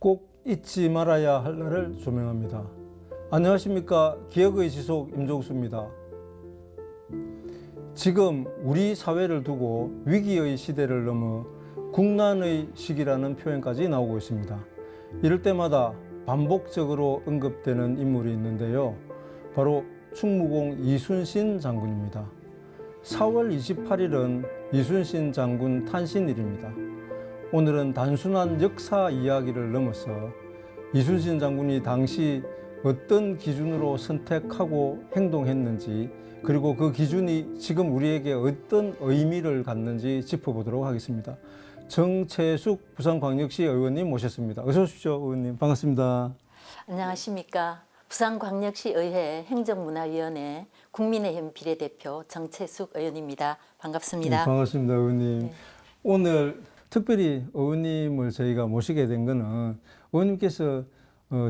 꼭 잊지 말아야 할 날을 조명합니다. 안녕하십니까. 기억의 지속 임종수입니다. 지금 우리 사회를 두고 위기의 시대를 넘어 국난의 시기라는 표현까지 나오고 있습니다. 이럴 때마다 반복적으로 언급되는 인물이 있는데요. 바로 충무공 이순신 장군입니다. 4월 28일은 이순신 장군 탄신일입니다. 오늘은 단순한 역사 이야기를 넘어서 이순신 장군이 당시 어떤 기준으로 선택하고 행동했는지, 그리고 그 기준이 지금 우리에게 어떤 의미를 갖는지 짚어보도록 하겠습니다. 정채숙 부산광역시 의원님 모셨습니다. 어서 오십시오, 의원님. 반갑습니다. 안녕하십니까. 부산광역시의회 행정문화위원회 국민의힘 비례대표 정채숙 의원입니다. 반갑습니다. 네, 반갑습니다, 의원님. 네. 오늘 특별히 의원님을 저희가 모시게 된 거는 의원님께서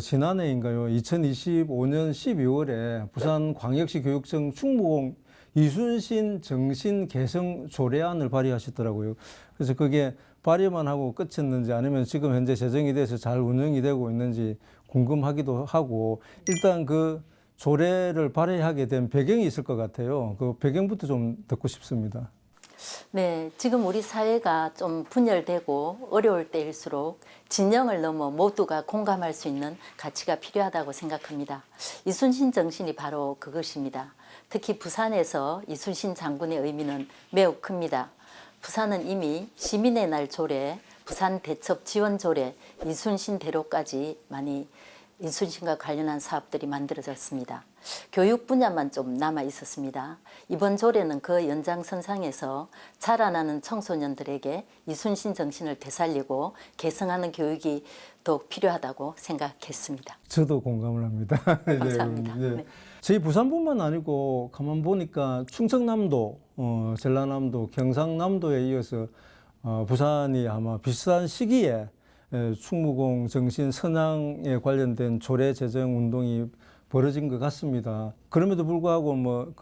지난해인가요? 2025년 12월에 부산광역시 교육청 충무공 이순신 정신 개성 조례안을 발의하셨더라고요. 그래서 그게 발의만 하고 끝이었는지 아니면 지금 현재 제정이 돼서 잘 운영이 되고 있는지 궁금하기도 하고, 일단 그 조례를 발의하게 된 배경이 있을 것 같아요. 그 배경부터 좀 듣고 싶습니다. 네, 지금 우리 사회가 좀 분열되고 어려울 때일수록 진영을 넘어 모두가 공감할 수 있는 가치가 필요하다고 생각합니다. 이순신 정신이 바로 그것입니다. 특히 부산에서 이순신 장군의 의미는 매우 큽니다. 부산은 이미 시민의 날 조례, 부산 대첩 지원 조례, 이순신 대로까지 많이 이순신과 관련한 사업들이 만들어졌습니다. 교육 분야만 좀 남아 있었습니다. 이번 조례는 그 연장선상에서 자라나는 청소년들에게 이순신 정신을 되살리고 개성하는 교육이 더욱 필요하다고 생각했습니다. 저도 공감을 합니다. 감사합니다. 네. 네. 저희 부산뿐만 아니고 가만 보니까 충청남도, 전라남도, 경상남도에 이어서 부산이 아마 비슷한 시기에 충무공 정신 선양에 관련된 조례 제정 운동이 벌어진 것 같습니다. 그럼에도 불구하고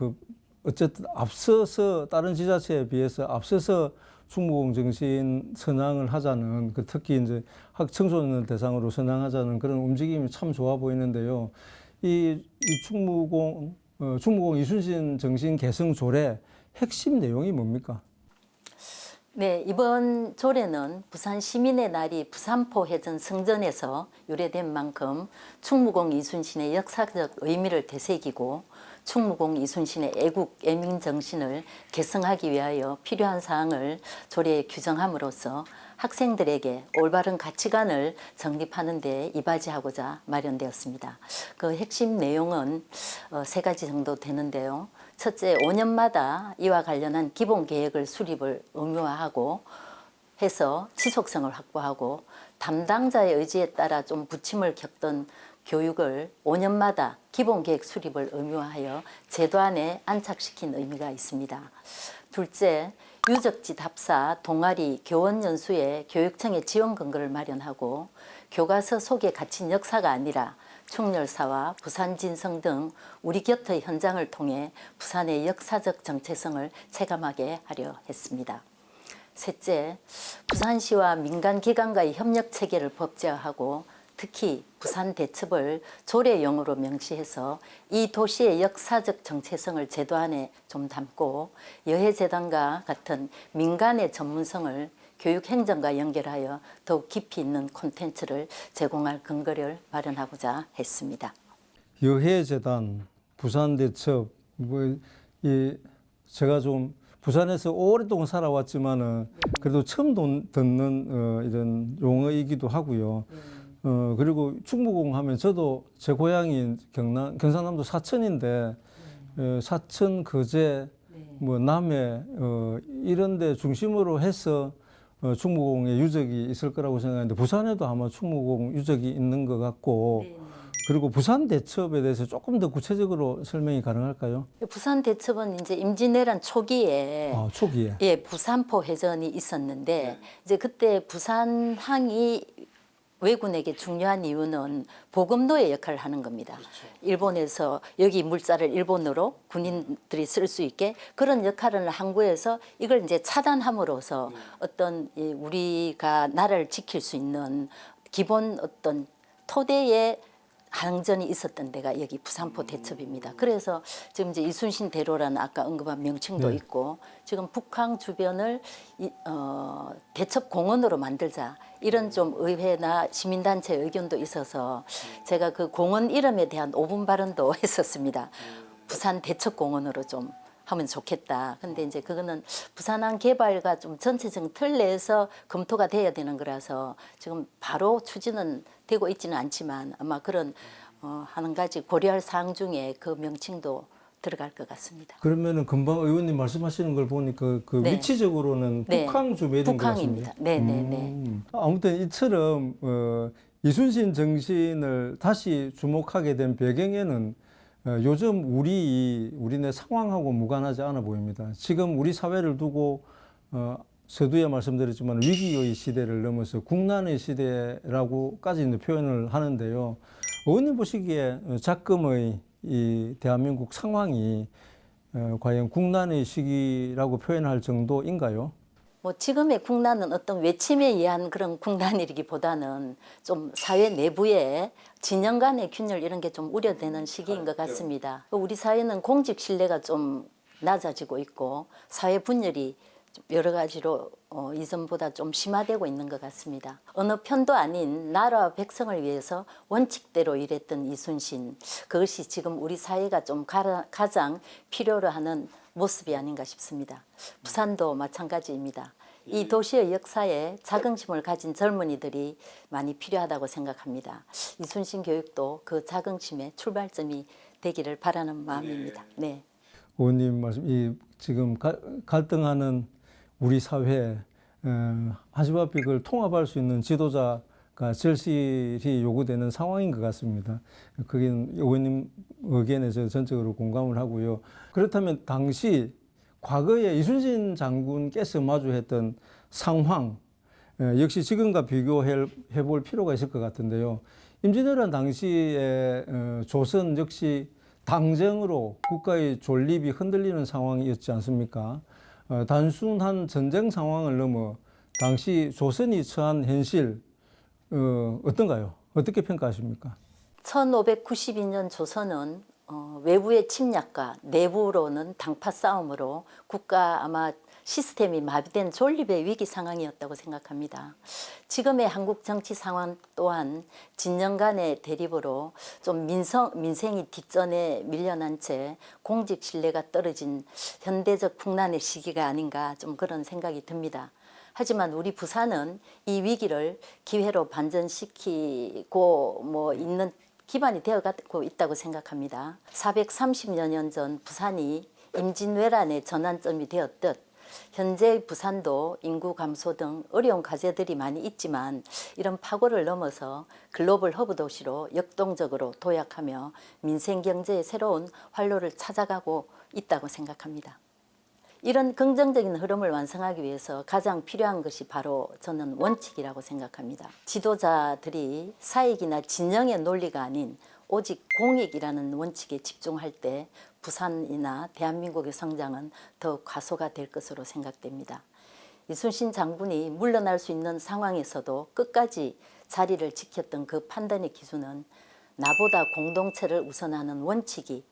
어쨌든 앞서서 다른 지자체에 비해서 앞서서 충무공 정신 선양을 하자는, 특히 이제 청소년을 대상으로 선양하자는 그런 움직임이 참 좋아 보이는데요. 이 충무공 이순신 정신 개성 조례 핵심 내용이 뭡니까? 네, 이번 조례는 부산 시민의 날이 부산포 해전 성전에서 유래된 만큼 충무공 이순신의 역사적 의미를 되새기고 충무공 이순신의 애국 애민 정신을 개성하기 위하여 필요한 사항을 조례에 규정함으로써 학생들에게 올바른 가치관을 정립하는 데 이바지하고자 마련되었습니다. 그 핵심 내용은 세 가지 정도 되는데요. 첫째, 5년마다 이와 관련한 기본 계획을 수립을 의무화하고 해서 지속성을 확보하고 담당자의 의지에 따라 좀 부침을 겪던 교육을 5년마다 기본 계획 수립을 의무화하여 제도 안에 안착시킨 의미가 있습니다. 둘째, 유적지 답사, 동아리, 교원 연수에 교육청의 지원 근거를 마련하고 교과서 속에 갇힌 역사가 아니라 충렬사와 부산진성 등 우리 곁의 현장을 통해 부산의 역사적 정체성을 체감하게 하려 했습니다. 셋째, 부산시와 민간기관과의 협력체계를 법제화하고 특히 부산 대첩을 조례용어로 명시해서 이 도시의 역사적 정체성을 제도 안에 좀 담고 여해재단과 같은 민간의 전문성을 교육행정과 연결하여 더욱 깊이 있는 콘텐츠를 제공할 근거를 마련하고자 했습니다. 여해재단, 부산대첩, 제가 좀 부산에서 오랫동안 살아왔지만은 그래도 처음 듣는 이런 용어이기도 하고요. 그리고 충무공 하면 저도 제 고향이 경상남도 사천인데 사천, 거제, 남해 이런 데 중심으로 해서 충무공에 유적이 있을 거라고 생각하는데 부산에도 아마 충무공 유적이 있는 것 같고, 그리고 부산 대첩에 대해서 조금 더 구체적으로 설명이 가능할까요? 부산 대첩은 이제 임진왜란 초기에 초기에 예, 부산포 해전이 있었는데 이제 그때 부산항이 왜군에게 중요한 이유는 보급로의 역할을 하는 겁니다. 그렇죠. 일본에서 여기 물자를 일본으로 군인들이 쓸 수 있게 그런 역할을 항구해서 이걸 이제 차단함으로써 어떤 우리가 나라를 지킬 수 있는 기본 어떤 토대의 항전이 있었던 데가 여기 부산포 대첩입니다. 그래서 지금 이제 이순신 대로라는 아까 언급한 명칭도 네. 있고 지금 북항 주변을 대첩 공원으로 만들자 이런 좀 의회나 시민단체 의견도 있어서 제가 그 공원 이름에 대한 오분 발언도 했었습니다. 부산 대첩 공원으로 좀 하면 좋겠다. 근데 이제 그거는 부산항 개발과 좀 전체적인 틀 내에서 검토가 돼야 되는 거라서 지금 바로 추진은 되고 있지는 않지만 아마 그런 한 가지 고려할 사항 중에 그 명칭도 들어갈 것 같습니다. 그러면은 금방 의원님 말씀하시는 걸 보니까 그 네. 위치적으로는 네. 북항 주변인 것 북항입니다. 같습니다. 네네네. 아무튼 이처럼 이순신 정신을 다시 주목하게 된 배경에는 요즘 우리네 상황하고 무관하지 않아 보입니다. 지금 우리 사회를 두고 서두에 말씀드렸지만 위기의 시대를 넘어서 국난의 시대라고까지 표현을 하는데요. 의원님 보시기에 작금의 이 대한민국 상황이 과연 국난의 시기라고 표현할 정도인가요? 뭐 지금의 국난은 어떤 외침에 의한 그런 국난이기보다는 좀 사회 내부에 진영 간의 균열 이런 게 좀 우려되는 시기인 것 같습니다. 우리 사회는 공직 신뢰가 좀 낮아지고 있고 사회 분열이 여러 가지로 이전보다 좀 심화되고 있는 것 같습니다. 어느 편도 아닌 나라와 백성을 위해서 원칙대로 일했던 이순신, 그것이 지금 우리 사회가 좀 가장 필요로 하는 모습이 아닌가 싶습니다. 부산도 마찬가지입니다. 이 도시의 역사에 자긍심을 가진 젊은이들이 많이 필요하다고 생각합니다. 이순신 교육도 그 자긍심의 출발점이 되기를 바라는 마음입니다. 네. 의원님 말씀, 지금 갈등하는 우리 사회, 한시바빅을 통합할 수 있는 지도자가 절실히 요구되는 상황인 것 같습니다. 그게 의원님 의견에 저 전적으로 공감을 하고요. 그렇다면 당시 과거에 이순신 장군께서 마주했던 상황, 역시 지금과 비교해 볼 필요가 있을 것 같은데요. 임진왜란 당시에 조선 역시 당정으로 국가의 존립이 흔들리는 상황이었지 않습니까? 단순한 전쟁 상황을 넘어 당시 조선이 처한 현실 어떤가요? 어떻게 평가하십니까? 1592년 조선은 외부의 침략과 내부로는 당파 싸움으로 국가 아마 시스템이 마비된 존립의 위기 상황이었다고 생각합니다. 지금의 한국 정치 상황 또한 진영 간의 대립으로 좀 민생이 뒷전에 밀려난 채 공직 신뢰가 떨어진 현대적 국난의 시기가 아닌가 좀 그런 생각이 듭니다. 하지만 우리 부산은 이 위기를 기회로 반전시키고 있는 기반이 되어가고 있다고 생각합니다. 430여 년 전 부산이 임진왜란의 전환점이 되었듯 현재 부산도 인구 감소 등 어려운 과제들이 많이 있지만 이런 파고를 넘어서 글로벌 허브 도시로 역동적으로 도약하며 민생 경제의 새로운 활로를 찾아가고 있다고 생각합니다. 이런 긍정적인 흐름을 완성하기 위해서 가장 필요한 것이 바로 저는 원칙이라고 생각합니다. 지도자들이 사익이나 진영의 논리가 아닌 오직 공익이라는 원칙에 집중할 때 부산이나 대한민국의 성장은 더 과소가 될 것으로 생각됩니다. 이순신 장군이 물러날 수 있는 상황에서도 끝까지 자리를 지켰던 그 판단의 기준은 나보다 공동체를 우선하는 원칙이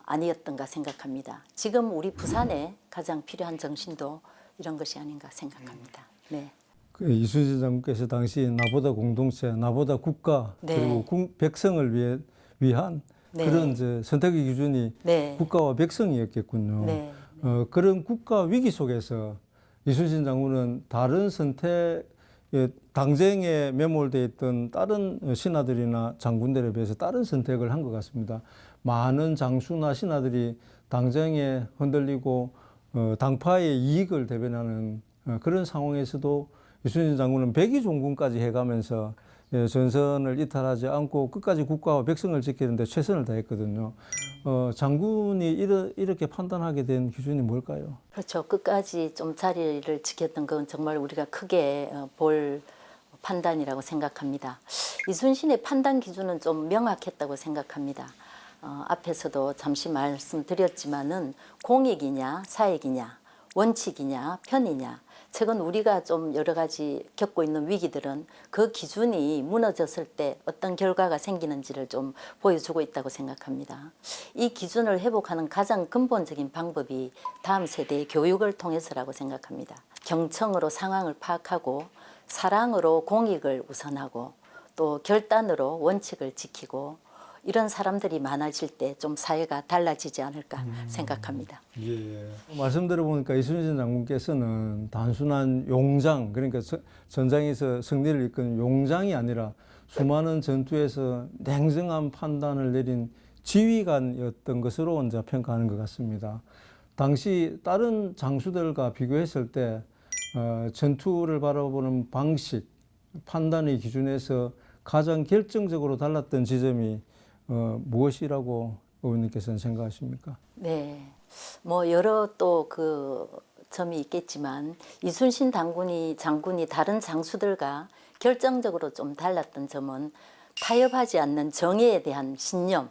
아니었던가 생각합니다. 지금 우리 부산에 가장 필요한 정신도 이런 것이 아닌가 생각합니다. 네. 이순신 장군께서 당시 나보다 공동체, 나보다 국가, 네. 그리고 백성을 위한 네. 그런 이제 선택의 기준이 네. 국가와 백성이었겠군요. 네. 그런 국가 위기 속에서 이순신 장군은 다른 선택, 당쟁에 매몰되어 있던 다른 신하들이나 장군들에 비해서 다른 선택을 한 것 같습니다. 많은 장수나 신하들이 당쟁에 흔들리고 당파의 이익을 대변하는 그런 상황에서도 이순신 장군은 백의종군까지 해가면서 전선을 이탈하지 않고 끝까지 국가와 백성을 지키는 데 최선을 다했거든요. 장군이 이렇게 판단하게 된 기준이 뭘까요? 그렇죠. 끝까지 좀 자리를 지켰던 건 정말 우리가 크게 볼 판단이라고 생각합니다. 이순신의 판단 기준은 좀 명확했다고 생각합니다. 앞에서도 잠시 말씀드렸지만은 공익이냐 사익이냐 원칙이냐 편이냐. 최근 우리가 좀 여러 가지 겪고 있는 위기들은 그 기준이 무너졌을 때 어떤 결과가 생기는지를 좀 보여주고 있다고 생각합니다. 이 기준을 회복하는 가장 근본적인 방법이 다음 세대의 교육을 통해서라고 생각합니다. 경청으로 상황을 파악하고 사랑으로 공익을 우선하고 또 결단으로 원칙을 지키고 이런 사람들이 많아질 때 좀 사회가 달라지지 않을까 생각합니다. 예. 말씀 들어보니까 이순신 장군께서는 단순한 용장, 그러니까 전장에서 승리를 이끈 용장이 아니라 수많은 전투에서 냉정한 판단을 내린 지휘관이었던 것으로 이제 평가하는 것 같습니다. 당시 다른 장수들과 비교했을 때 전투를 바라보는 방식, 판단의 기준에서 가장 결정적으로 달랐던 지점이 무엇이라고 의원님께서는 생각하십니까? 네, 뭐 여러 또 그 점이 있겠지만 이순신 장군이 다른 장수들과 결정적으로 좀 달랐던 점은 타협하지 않는 정의에 대한 신념,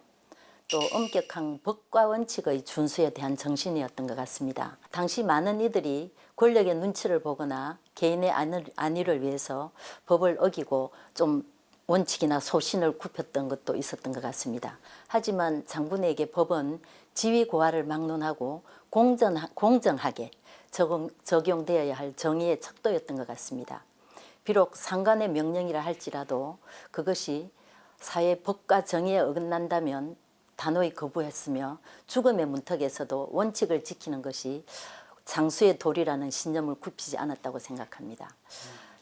또 엄격한 법과 원칙의 준수에 대한 정신이었던 것 같습니다. 당시 많은 이들이 권력의 눈치를 보거나 개인의 안위를 위해서 법을 어기고 좀 원칙이나 소신을 굽혔던 것도 있었던 것 같습니다. 하지만 장군에게 법은 지위 고하를 막론하고 공정하게 적용되어야 할 정의의 척도였던 것 같습니다. 비록 상관의 명령이라 할지라도 그것이 사회 법과 정의에 어긋난다면 단호히 거부했으며 죽음의 문턱에서도 원칙을 지키는 것이 장수의 도리라는 신념을 굽히지 않았다고 생각합니다.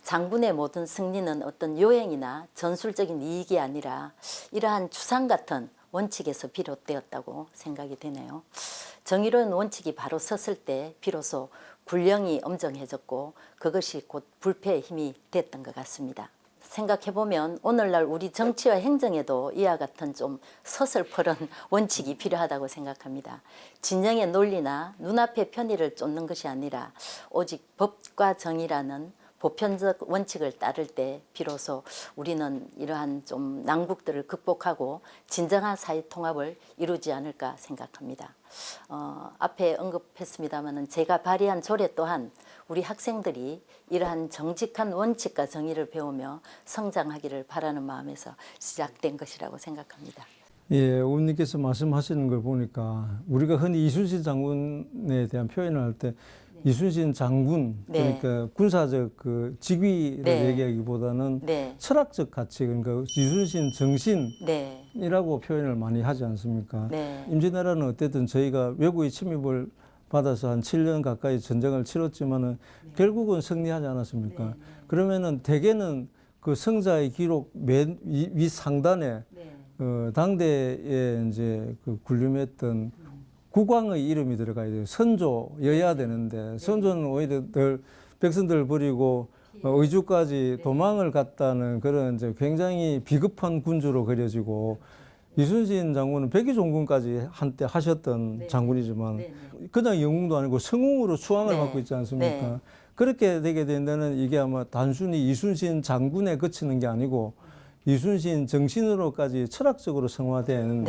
장군의 모든 승리는 어떤 요행이나 전술적인 이익이 아니라 이러한 추상 같은 원칙에서 비롯되었다고 생각이 되네요. 정의로운 원칙이 바로 섰을 때 비로소 군령이 엄정해졌고 그것이 곧 불패의 힘이 됐던 것 같습니다. 생각해보면 오늘날 우리 정치와 행정에도 이와 같은 좀 서슬퍼런 원칙이 필요하다고 생각합니다. 진영의 논리나 눈앞의 편의를 쫓는 것이 아니라 오직 법과 정의라는 보편적 원칙을 따를 때 비로소 우리는 이러한 좀 난국들을 극복하고 진정한 사회 통합을 이루지 않을까 생각합니다. 앞에 언급했습니다마는 제가 발의한 조례 또한 우리 학생들이 이러한 정직한 원칙과 정의를 배우며 성장하기를 바라는 마음에서 시작된 것이라고 생각합니다. 예, 의원님께서 말씀하시는 걸 보니까 우리가 흔히 이순신 장군에 대한 표현을 할 때 이순신 장군, 네. 그러니까 군사적 그 직위를 네. 얘기하기보다는 네. 철학적 가치, 그러니까 이순신 네. 정신이라고 표현을 많이 하지 않습니까? 네. 임진왜란은 어쨌든 저희가 외국의 침입을 받아서 한 7년 가까이 전쟁을 치렀지만은 결국은 승리하지 않았습니까? 그러면은 대개는 그 성자의 기록 맨 위 상단에 당대에 이제 그 군림했던 국왕의 이름이 들어가야 돼요. 선조여야 되는데 선조는 오히려 덜 백성들을 버리고 의주까지 도망을 갔다는 그런 이제 굉장히 비겁한 군주로 그려지고 이순신 장군은 백의종군까지 한때 하셨던 장군이지만 그냥 영웅도 아니고 성웅으로 수왕을 받고 있지 않습니까? 그렇게 되게 된다는 이게 아마 단순히 이순신 장군에 그치는 게 아니고 이순신 정신으로까지 철학적으로 성화된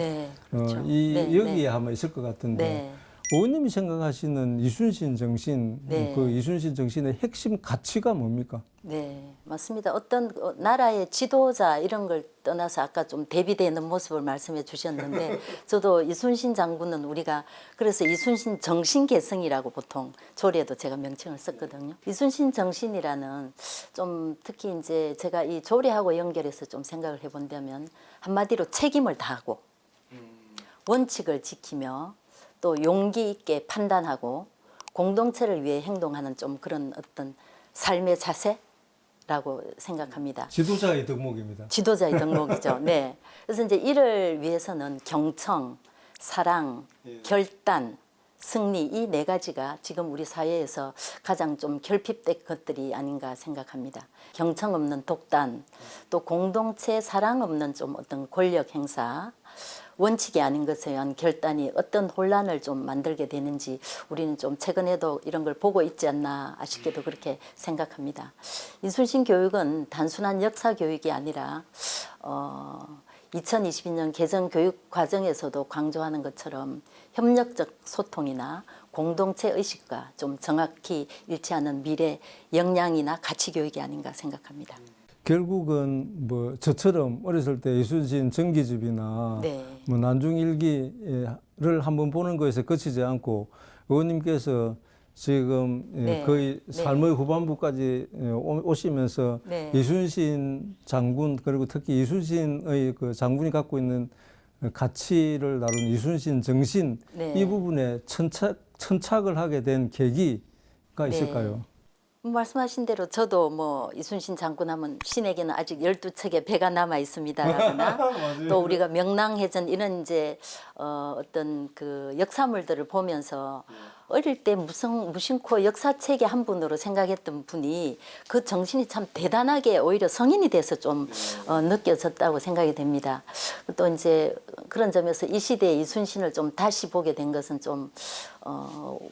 그렇죠. 여기에 아마 있을 것 같은데 의원님이 생각하시는 이순신 정신, 그 이순신 정신의 핵심 가치가 뭡니까? 네, 맞습니다. 어떤 나라의 지도자 이런 걸 떠나서 아까 좀 대비되는 모습을 말씀해 주셨는데 저도 이순신 장군은 우리가 그래서 이순신 정신 계승이라고 보통 조례도 제가 명칭을 썼거든요. 이순신 정신이라는 좀 특히 이제 제가 이 조례하고 연결해서 좀 생각을 해본다면 한마디로 책임을 다하고 원칙을 지키며 또 용기 있게 판단하고 공동체를 위해 행동하는 좀 그런 어떤 삶의 자세라고 생각합니다. 지도자의 덕목입니다. 지도자의 덕목이죠. 네. 그래서 이제 이를 위해서는 경청, 사랑, 결단, 승리 이 네 가지가 지금 우리 사회에서 가장 좀 결핍된 것들이 아닌가 생각합니다. 경청 없는 독단, 또 공동체 사랑 없는 좀 어떤 권력 행사, 원칙이 아닌 것에 의한 결단이 어떤 혼란을 좀 만들게 되는지 우리는 좀 최근에도 이런 걸 보고 있지 않나 아쉽게도 그렇게 생각합니다. 이순신 교육은 단순한 역사 교육이 아니라 2022년 개정 교육 과정에서도 강조하는 것처럼 협력적 소통이나 공동체 의식과 좀 정확히 일치하는 미래 역량이나 가치 교육이 아닌가 생각합니다. 결국은 뭐 저처럼 어렸을 때 이순신 전기집이나 네. 뭐 난중일기를 한번 보는 것에서 그치지 않고 의원님께서 지금 네. 거의 네. 삶의 후반부까지 오시면서 네. 이순신 장군 그리고 특히 이순신의 그 장군이 갖고 있는 가치를 다룬 이순신 정신 네. 이 부분에 천착을 하게 된 계기가 있을까요? 말씀하신 대로 저도 뭐 이순신 장군 하면 신에게는 아직 12척의 배가 남아 있습니다라거나 또 우리가 명랑해전 이런 이제 어떤 그 역사물들을 보면서 어릴 때 무심코 역사책의 한 분으로 생각했던 분이 그 정신이 참 대단하게 오히려 성인이 돼서 좀 느껴졌다고 생각이 됩니다. 또 이제 그런 점에서 이 시대의 이순신을 좀 다시 보게 된 것은 좀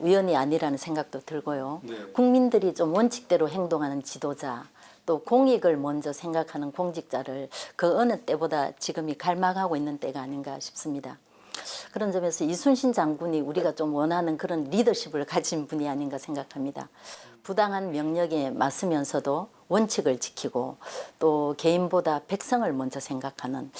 우연이 아니라는 생각도 들고요. 국민들이 좀 원칙대로 행동하는 지도자, 또 공익을 먼저 생각하는 공직자를 그 어느 때보다 지금이 갈망하고 있는 때가 아닌가 싶습니다. 그런 점에서 이순신 장군이 우리가 좀 원하는 그런 리더십을 가진 분이 아닌가 생각합니다. 부당한 명령에 맞서면서도 원칙을 지키고 또 개인보다 백성을 먼저 생각하는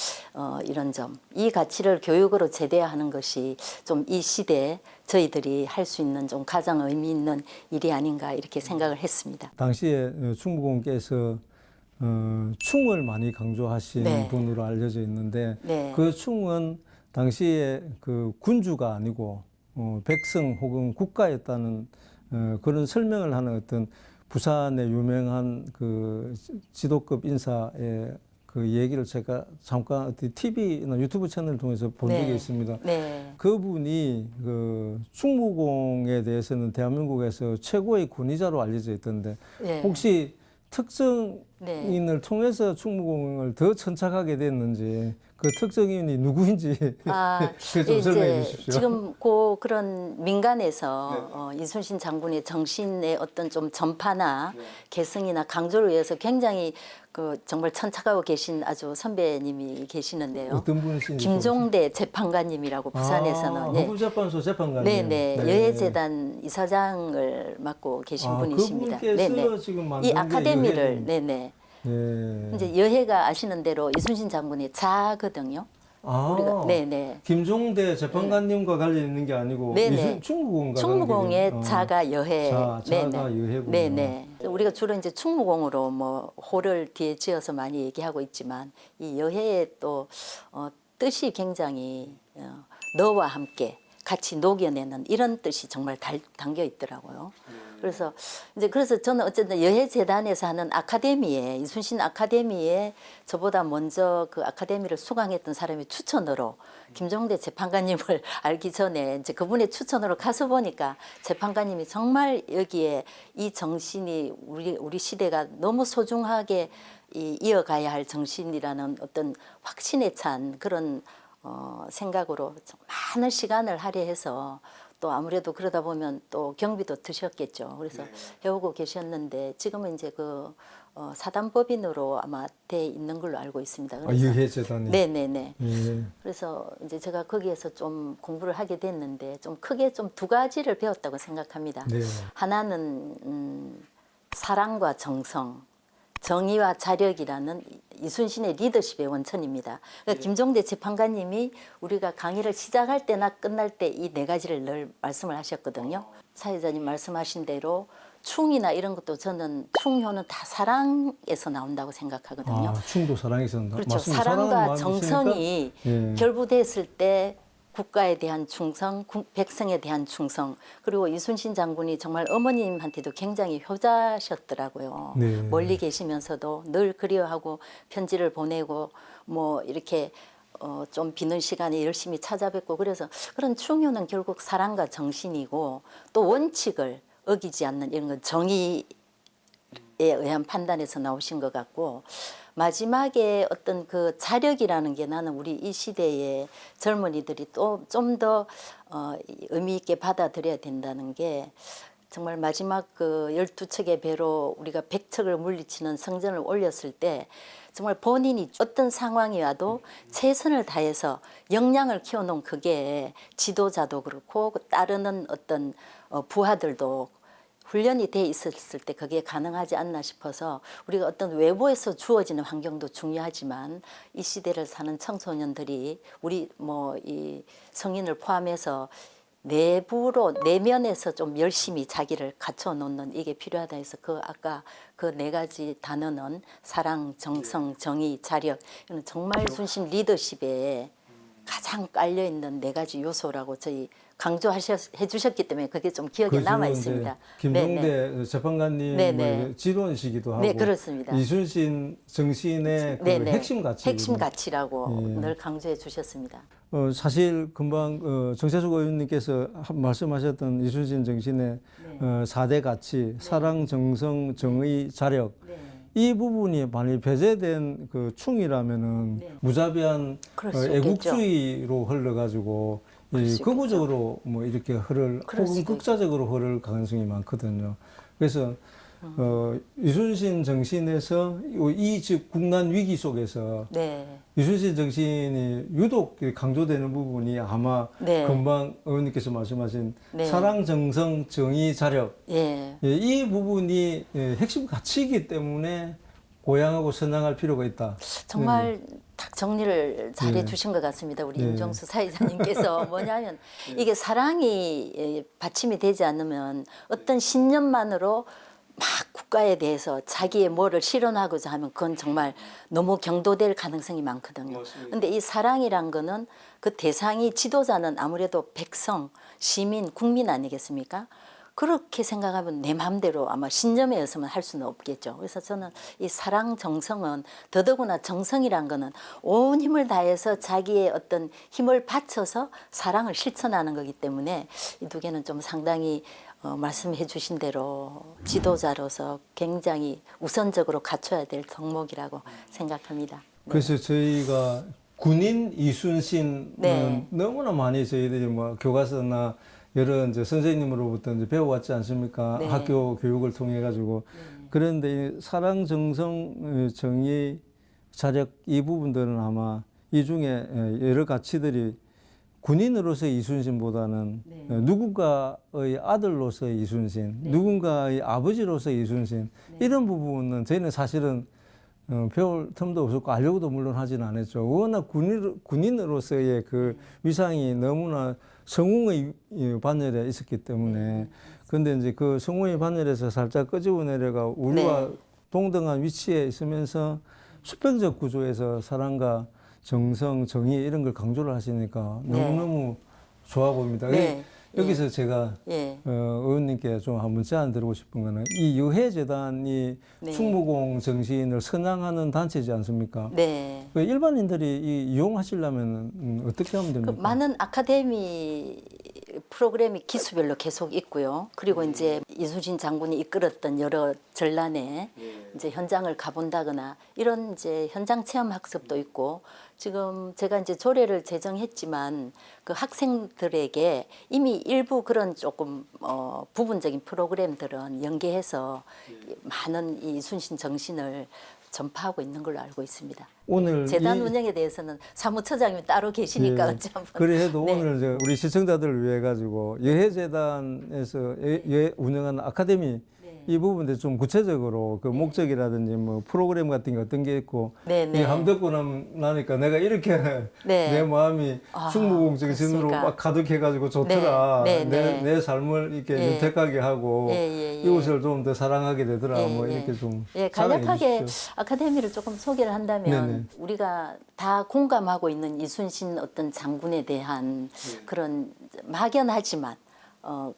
이런 점, 이 가치를 교육으로 제대하는 것이 좀 이 시대에 저희들이 할 수 있는 좀 가장 의미 있는 일이 아닌가 이렇게 생각을 했습니다. 당시에 충무공께서 충을 많이 강조하신 네. 분으로 알려져 있는데 네. 그 충은 당시에 그 군주가 아니고 백성 혹은 국가였다는 그런 설명을 하는 어떤 부산의 유명한 그 지도급 인사의 그 얘기를 제가 잠깐 어떤 TV나 유튜브 채널을 통해서 본 적이 있습니다. 네. 그분이 그 충무공에 대해서는 대한민국에서 최고의 권위자로 알려져 있던데 네. 혹시 특정인을 네. 통해서 충무공을 더 천착하게 됐는지 그 특정인이 누구인지 그 좀 설명해 주십시오. 지금 그런 민간에서 이순신 장군의 정신의 어떤 좀 전파나 계승이나 강조를 위해서 굉장히 그 정말 천착하고 계신 아주 선배님이 계시는데요. 어떤 분이신지 김종대 재판관님이라고 부산에서는 헌법재판소 재판관님. 네네 여해재단 이사장을 맡고 계신 분이십니다. 그분께서 지금 만든 이 게 아카데미를 여해는- 네네. 네. 이제 여해가 아시는 대로 이순신 장군의 자거든요. 우리가 네네. 김종대 재판관님과 관련 있는 게 아니고 네네. 충무공과 충무공의 자가 여해. 자가 여해구나. 네네. 우리가 주로 이제 충무공으로 뭐 호를 뒤에 지어서 많이 얘기하고 있지만 이 여해의 또 뜻이 굉장히 너와 함께 같이 녹여내는 이런 뜻이 정말 담겨 있더라고요. 그래서 저는 어쨌든 여해재단에서 하는 아카데미에 이순신 아카데미에 저보다 먼저 그 아카데미를 수강했던 사람의 추천으로 김종대 재판관님을 알기 전에 이제 그분의 추천으로 가서 보니까 재판관님이 정말 여기에 이 정신이 우리 시대가 너무 소중하게 이어가야 할 정신이라는 어떤 확신에 찬 그런 생각으로 많은 시간을 할애해서 또 아무래도 그러다 보면 또 경비도 드셨겠죠. 그래서 해오고 계셨는데 지금은 이제 그 사단법인으로 아마 돼 있는 걸로 알고 있습니다. 여해재단이. 네네네. 예. 그래서 이제 제가 거기에서 좀 공부를 하게 됐는데 좀 크게 좀 두 가지를 배웠다고 생각합니다. 네. 하나는 사랑과 정성, 정의와 자력이라는 이순신의 리더십의 원천입니다. 그러니까 김종대 재판관님이 우리가 강의를 시작할 때나 끝날 때 이 네 가지를 늘 말씀을 하셨거든요. 사회자님 말씀하신 대로 충이나 이런 것도 저는 충효는 다 사랑에서 나온다고 생각하거든요. 충도 사랑에서 나온다. 그렇죠. 맞습니다. 사랑과 사랑은 정성이 예. 결부됐을 때 국가에 대한 충성, 백성에 대한 충성, 그리고 이순신 장군이 정말 어머님한테도 굉장히 효자셨더라고요. 네. 멀리 계시면서도 늘 그리워하고 편지를 보내고 뭐 이렇게 좀 비는 시간에 열심히 찾아뵙고 그래서 그런 충효는 결국 사랑과 정신이고 또 원칙을 어기지 않는 이런 건 정의에 의한 판단에서 나오신 것 같고 마지막에 어떤 그 자력이라는 게 나는 우리 이 시대의 젊은이들이 또 좀 더 의미 있게 받아들여야 된다는 게 정말 마지막 그 12척의 배로 우리가 100척을 물리치는 성전을 올렸을 때 정말 본인이 어떤 상황이 와도 최선을 다해서 역량을 키워놓은 그게 지도자도 그렇고 따르는 어떤 부하들도 훈련이 돼 있었을 때 그게 가능하지 않나 싶어서 우리가 어떤 외부에서 주어지는 환경도 중요하지만 이 시대를 사는 청소년들이 우리 뭐 이 성인을 포함해서 내부로 내면에서 좀 열심히 자기를 갖춰 놓는 이게 필요하다 해서 그 아까 그 네 가지 단어는 사랑, 정성, 정의, 자력 이는 정말 순신 리더십에 가장 깔려 있는 네 가지 요소라고 저희 강조해 주셨기 때문에 그게 좀 기억에 그 남아 주로 있습니다. 이제 김종대 재판관님의 네네. 지론이시기도 하고 네, 그렇습니다. 이순신 정신의 그 네네. 핵심 가치 핵심 가치라고 예. 늘 강조해 주셨습니다. 사실 금방 정세숙 의원님께서 말씀하셨던 이순신 정신의 네. 4대 가치 사랑, 정성, 정의, 자력 네. 이 부분이 만약 배제된 그 충이라면은 네. 무자비한 그럴 수 애국주의로 흘러가지고 이 극우적으로 뭐 이렇게 그럴 혹은 수도 극자적으로 흐를 가능성이 많거든요. 그래서 이순신 정신에서 이 즉 국난 위기 속에서 네. 이순신 정신이 유독 강조되는 부분이 아마 네. 금방 의원님께서 말씀하신 네. 사랑, 정성, 정의, 자력 예. 이 부분이 핵심 가치이기 때문에 고양하고 선양할 필요가 있다. 정말 딱 정리를 잘 네. 해주신 것 같습니다. 우리 네. 임종수 사회자님께서 뭐냐면 이게 사랑이 받침이 되지 않으면 어떤 신념만으로 막 국가에 대해서 자기의 뭐를 실현하고자 하면 그건 정말 너무 경도될 가능성이 많거든요. 근데 이 사랑이란 거는 그 대상이 지도자는 아무래도 백성, 시민, 국민 아니겠습니까? 그렇게 생각하면 내 마음대로 아마 신념에 의해서만 할 수는 없겠죠. 그래서 저는 이 사랑 정성은 더더구나 정성이란 거는 온 힘을 다해서 자기의 어떤 힘을 바쳐서 사랑을 실천하는 거기 때문에 이 두 개는 좀 상당히 말씀해 주신 대로 지도자로서 굉장히 우선적으로 갖춰야 될 덕목이라고 생각합니다. 네. 그래서 저희가 군인 이순신은 네. 너무나 많이 저희들이 뭐 교과서나 여러 이제 선생님으로부터 이제 배워왔지 않습니까? 네. 학교 교육을 통해 가지고 그런데 이 사랑, 정성, 정의, 자력 이 부분들은 아마 이 중에 여러 가치들이 군인으로서의 이순신보다는 네. 누군가의 아들로서의 이순신, 누군가의 아버지로서의 이순신 이런 부분은 저희는 사실은 배울 틈도 없었고 알려고도 물론 하진 않았죠. 워낙 군인으로서의 그 위상이 너무나 성웅의 반열에 있었기 때문에 근데 이제 그 성웅의 반열에서 살짝 끄집어 내려가 우리와 네. 동등한 위치에 있으면서 수평적 구조에서 사랑과 정성, 정의 이런 걸 강조를 하시니까 네. 너무너무 좋아 보입니다. 네. 여기서 제가 예. 의원님께 좀 한번 제안 드리고 싶은 거는 이 유해재단이 네. 충무공 정신을 선양하는 단체지 않습니까? 네. 그 일반인들이 이용하시려면 어떻게 하면 그 됩니까? 많은 아카데미 프로그램이 기수별로 계속 있고요. 그리고 이제 이순신 장군이 이끌었던 여러 전란에 이제 현장을 가본다거나 이런 이제 현장 체험 학습도 있고 지금 제가 이제 조례를 제정했지만 그 학생들에게 이미 일부 그런 조금 부분적인 프로그램들은 연계해서 많은 이 이순신 정신을 전파하고 있는 걸로 알고 있습니다. 오늘 재단 이- 운영에 대해서는 사무처장님이 따로 계시니까 예. 어찌 한번 그래 해도 네. 오늘 우리 시청자들을 위해 가지고 여해재단에서 운영하는 아카데미 네. 이 부분에 좀 구체적으로 그 목적이라든지 뭐 프로그램 같은 게 어떤 게 있고 네, 네. 이 함듣고 나니까 내가 이렇게 네. 내 마음이 아, 충무공 정신으로 그렇습니까? 막 가득해가지고 좋더라. 네, 네, 네. 내 삶을 이렇게 예. 윤택하게 하고 예, 예, 예. 이곳을 좀 더 사랑하게 되더라. 예, 뭐 예. 이렇게 좀 예, 자랑해 간략하게 주십시오. 아카데미를 조금 소개를 한다면 네네. 우리가 다 공감하고 있는 이순신 어떤 장군에 대한 그런 막연하지만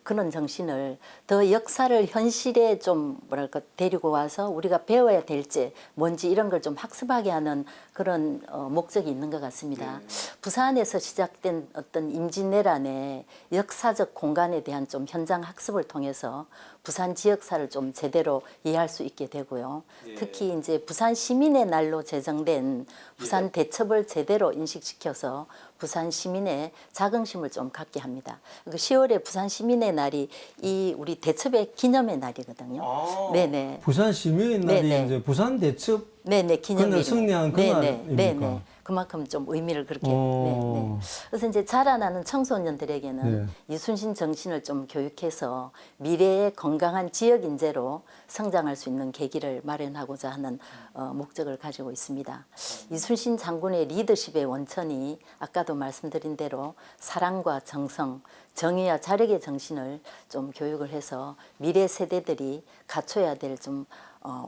그런 정신을 더 역사를 현실에 좀 뭐랄까 데리고 와서 우리가 배워야 될지 뭔지 이런 걸 좀 학습하게 하는 그런 목적이 있는 것 같습니다. 부산에서 시작된 어떤 임진왜란의 역사적 공간에 대한 좀 현장 학습을 통해서 부산 지역사를 좀 제대로 이해할 수 있게 되고요. 특히 이제 부산 시민의 날로 제정된 부산 대첩을 제대로 인식시켜서 부산 시민의 자긍심을 좀 갖게 합니다. 10월에 부산 시민의 날이 이 우리 대첩의 기념의 날이거든요. 네네. 부산 시민의 날이 네네. 이제 부산 대첩 네네, 기념일. 그날 승리한 그날입니까? 네네. 그만큼 좀 의미를 그렇게. 어. 네네. 그래서 이제 자라나는 청소년들에게는 네. 이순신 정신을 좀 교육해서 미래의 건강한 지역 인재로 성장할 수 있는 계기를 마련하고자 하는 목적을 가지고 있습니다. 이순신 장군의 리더십의 원천이 아까도 말씀드린 대로 사랑과 정성, 정의와 자력의 정신을 좀 교육을 해서 미래 세대들이 갖춰야 될 좀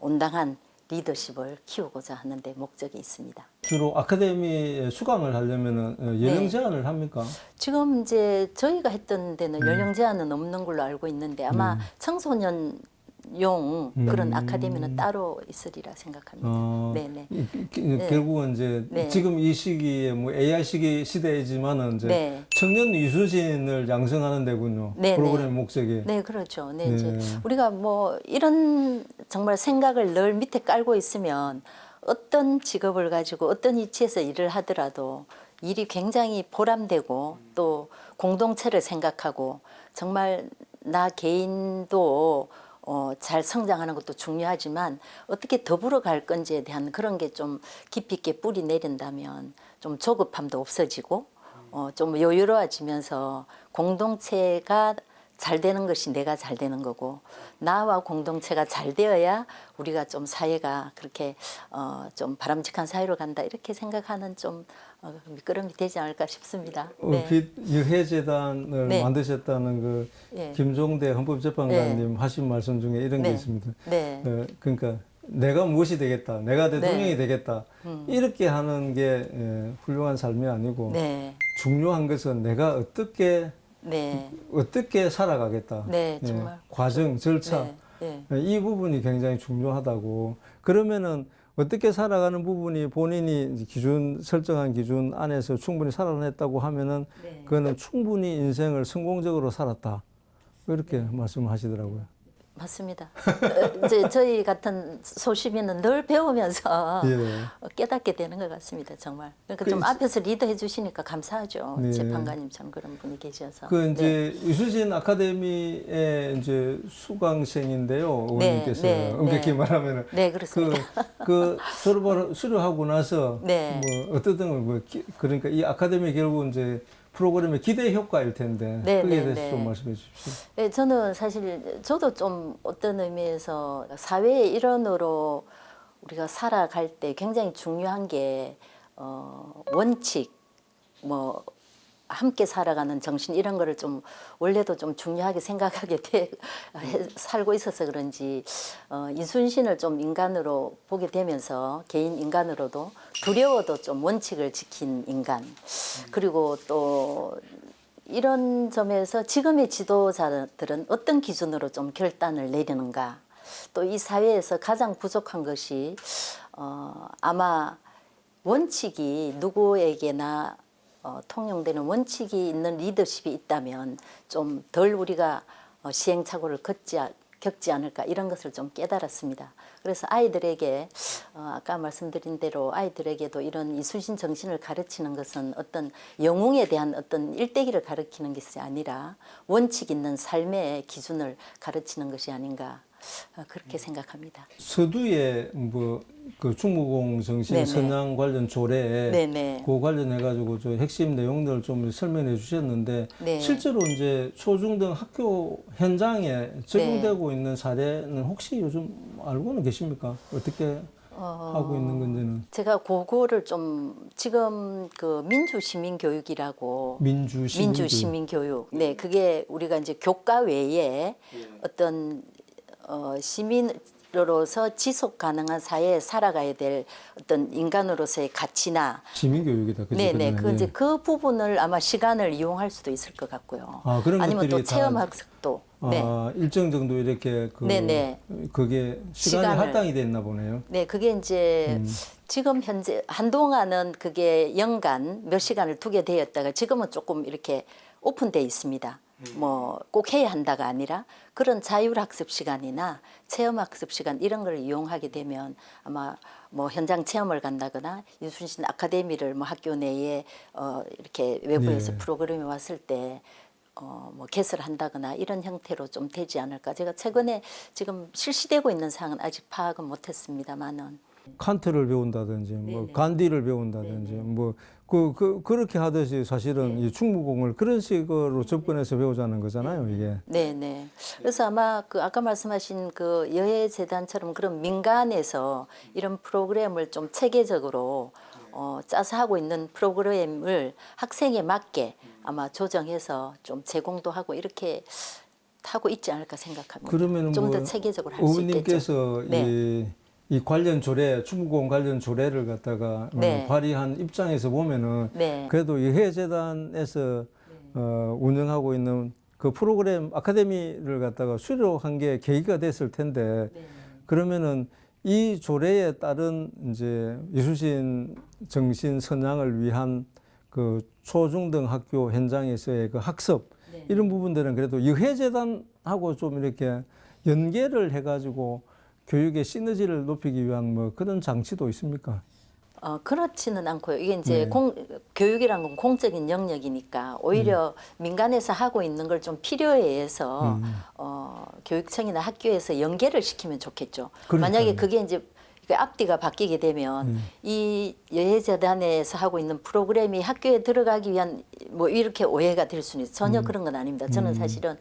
온당한 리더십을 키우고자 하는 데 목적이 있습니다. 주로 아카데미에 수강을 하려면은 연령 네. 제한을 합니까? 지금 이제 저희가 했던 데는 연령 제한은 없는 걸로 알고 있는데 아마 청소년용 그런 아카데미는 따로 있으리라 생각합니다. 네네. 결국은 이제 네. 지금 이 시기에 뭐 AI 시대이지만은 이제 네. 청년 이순신을 양성하는 데군요. 네, 프로그램 네. 목적이. 네, 그렇죠. 네, 네. 이제 우리가 뭐 이런 정말 생각을 늘 밑에 깔고 있으면 어떤 직업을 가지고 어떤 위치에서 일을 하더라도 일이 굉장히 보람되고 또 공동체를 생각하고 정말 나 개인도 잘 성장하는 것도 중요하지만 어떻게 더불어 갈 건지에 대한 그런 게 좀 깊이 있게 뿌리 내린다면 좀 조급함도 없어지고 좀 여유로워지면서 공동체가 잘 되는 것이 내가 잘 되는 거고 나와 공동체가 잘 되어야 우리가 좀 사회가 그렇게 좀 바람직한 사회로 간다 이렇게 생각하는 좀 밑거름이 되지 않을까 싶습니다. 네. 빛 유해재단을 네. 만드셨다는 그 네. 김종대 헌법재판관님 하신 말씀 중에 이런 게 네. 있습니다. 네. 그러니까 내가 무엇이 되겠다, 내가 대통령이 네. 되겠다 이렇게 하는 게 훌륭한 삶이 아니고 네. 중요한 것은 내가 네. 어떻게 살아가겠다. 네, 정말. 과정, 절차. 네. 이 부분이 굉장히 중요하다고. 그러면은 어떻게 살아가는 부분이 본인이 설정한 기준 안에서 충분히 살아냈다고 하면은 네. 그거는 충분히 인생을 성공적으로 살았다. 이렇게 말씀하시더라고요. 맞습니다. 이제 저희 같은 소시민은 늘 배우면서 예. 깨닫게 되는 것 같습니다. 정말. 그러니까 좀 앞에서 리더해 주시니까 감사하죠. 네. 재판관님처럼 그런 분이 계셔서. 그 이제 네. 이순신 아카데미의 이제 수강생인데요. 의원님께서 네, 엄격히 네. 말하면은 네, 그렇습니다. 그 졸업을 수료하고 나서 네. 뭐 어떻든 그러니까 이 아카데미 결국 이제 프로그램의 기대 효과일 텐데 네, 거기에 네, 대해서 네. 좀 말씀해 주십시오. 네, 저는 사실 저도 좀 어떤 의미에서 사회의 일원으로 우리가 살아갈 때 굉장히 중요한 게 원칙, 뭐 함께 살아가는 정신 이런 거를 좀 원래도 좀 중요하게 생각하게 살고 있어서 그런지 이순신을 좀 인간으로 보게 되면서 개인 인간으로도 두려워도 좀 원칙을 지킨 인간 그리고 또 이런 점에서 지금의 지도자들은 어떤 기준으로 좀 결단을 내리는가 또 이 사회에서 가장 부족한 것이 아마 원칙이 누구에게나 통용되는 원칙이 있는 리더십이 있다면 좀 덜 우리가 시행착오를 겪지 않을까 이런 것을 좀 깨달았습니다. 그래서 아이들에게 아까 말씀드린 대로 아이들에게도 이런 이순신 정신을 가르치는 것은 어떤 영웅에 대한 어떤 일대기를 가르치는 것이 아니라 원칙 있는 삶의 기준을 가르치는 것이 아닌가 그렇게 생각합니다. 서두에 뭐 그 충무공 정신 네네. 선양 관련 조례에 네네. 그 관련해 가지고 저 핵심 내용들을 좀 설명해 주셨는데 네. 실제로 이제 초중등 학교 현장에 적용되고 있는 사례는 혹시 요즘 알고는 계십니까? 어떻게 하고 있는 건지는 제가 그거를 좀 지금 그 민주시민교육이라고 민주시민교육 네 그게 우리가 이제 교과 외에 어떤 시민으로서 지속 가능한 사회에 살아가야 될 어떤 인간으로서의 가치나 시민교육이다. 그죠? 네네 그러면, 이제 그 부분을 아마 시간을 이용할 수도 있을 것 같고요. 그런 아니면 또 것들이 다 체험학습도 네. 일정 정도 이렇게 네네. 그게 시간이 시간을. 할당이 돼 있나 보네요. 네, 그게 이제 지금 현재 한동안은 그게 연간 몇 시간을 두게 되었다가 지금은 조금 이렇게 오픈돼 있습니다. 뭐 꼭 해야 한다가 아니라 그런 자율학습 시간이나 체험학습 시간 이런 걸 이용하게 되면 아마 뭐 현장 체험을 간다거나 이순신 아카데미를 뭐 학교 내에 이렇게 외부에서 예. 프로그램이 왔을 때 뭐 개설한다거나 이런 형태로 좀 되지 않을까. 제가 최근에 지금 실시되고 있는 사항은 아직 파악은 못했습니다만은. 칸트를 배운다든지 뭐 네네. 간디를 배운다든지 뭐 그렇게 하듯이 사실은 이 충무공을 그런 식으로 접근해서 배우자는 거잖아요, 이게. 네네. 그래서 아마 그 아까 말씀하신 그 여해재단처럼 그런 민간에서 이런 프로그램을 좀 체계적으로 짜서 하고 있는 프로그램을 학생에 맞게 아마 조정해서 좀 제공도 하고 이렇게 하고 있지 않을까 생각합니다. 그러면은 좀 더 뭐 체계적으로 할 수 있겠죠. 의원님께서 네. 이 관련 조례, 충무공 관련 조례를 갖다가 네. 발의한 입장에서 보면은 네. 그래도 이 해재단에서 운영하고 있는 그 프로그램 아카데미를 갖다가 수료한 게 계기가 됐을 텐데 그러면은 이 조례에 따른 이제 이순신 정신 선양을 위한 그 초중등 학교 현장에서의 그 학습 이런 부분들은 그래도 여해재단하고 좀 이렇게 연계를 해가지고 교육의 시너지를 높이기 위한 뭐 그런 장치도 있습니까? 그렇지는 않고요. 이게 이제 네. 교육이란 건 공적인 영역이니까 오히려 민간에서 하고 있는 걸 좀 필요에 의해서 교육청이나 학교에서 연계를 시키면 좋겠죠. 만약에 그러니까요. 그게 이제 그 앞뒤가 바뀌게 되면 이 여해재단에서 하고 있는 프로그램이 학교에 들어가기 위한 뭐 이렇게 오해가 될 수는 있어요. 전혀 그런 건 아닙니다. 저는 사실은